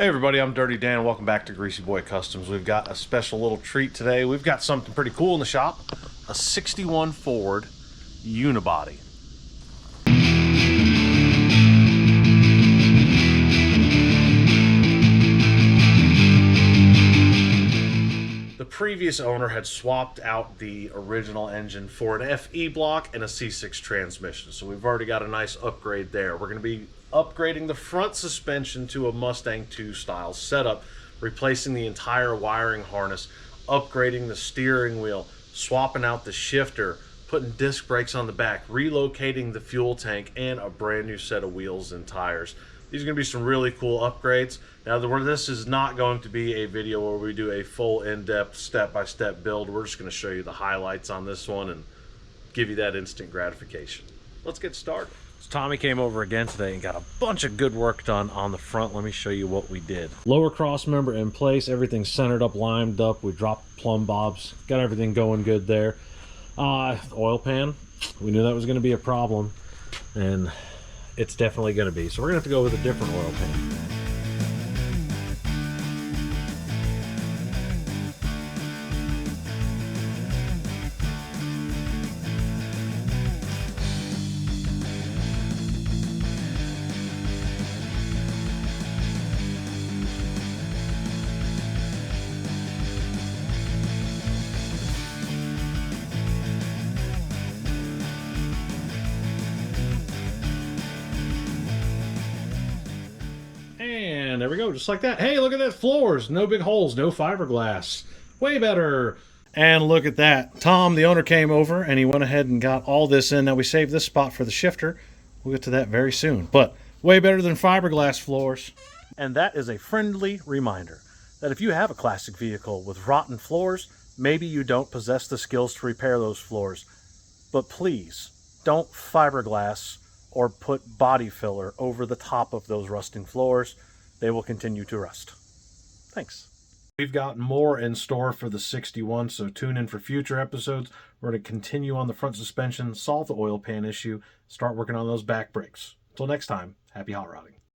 Hey everybody, I'm Dirty Dan. Welcome back to Greasy Boy Customs. We've got a special little treat today. We've got something pretty cool in the shop. A 61 Ford Unibody. The previous owner had swapped out the original engine for an FE block and a C6 transmission. So we've already got a nice upgrade there. We're going to be upgrading the front suspension to a Mustang 2 style setup, replacing the entire wiring harness, upgrading the steering wheel, swapping out the shifter, putting disc brakes on the back, relocating the fuel tank, and a brand new set of wheels and tires. These are going to be some really cool upgrades. Now, this is not going to be a video where we do a full in-depth step-by-step build. We're just going to show you the highlights on this one and give you that instant gratification. Let's get started. So Tommy came over again today and got a bunch of good work done on the front. Let me show you what we did. Lower cross member in place. Everything's centered up, limed up. We dropped plumb bobs. Got everything going good there. Oil pan. We knew that was going to be a problem, and it's definitely going to be. So we're going to have to go with a different oil pan. And there we go, just like that. Hey, look at that, floors. No big holes, no fiberglass. Way better. And look at that. Tom, the owner, came over and he went ahead and got all this in. Now we saved this spot for the shifter. We'll get to that very soon. But way better than fiberglass floors. And that is a friendly reminder that if you have a classic vehicle with rotten floors, maybe you don't possess the skills to repair those floors. But please, don't fiberglass or put body filler over the top of those rusting floors. They will continue to rust. Thanks. We've got more in store for the 61, so tune in for future episodes. We're going to continue on the front suspension, solve the oil pan issue, start working on those back brakes. Until next time, happy hot rodding.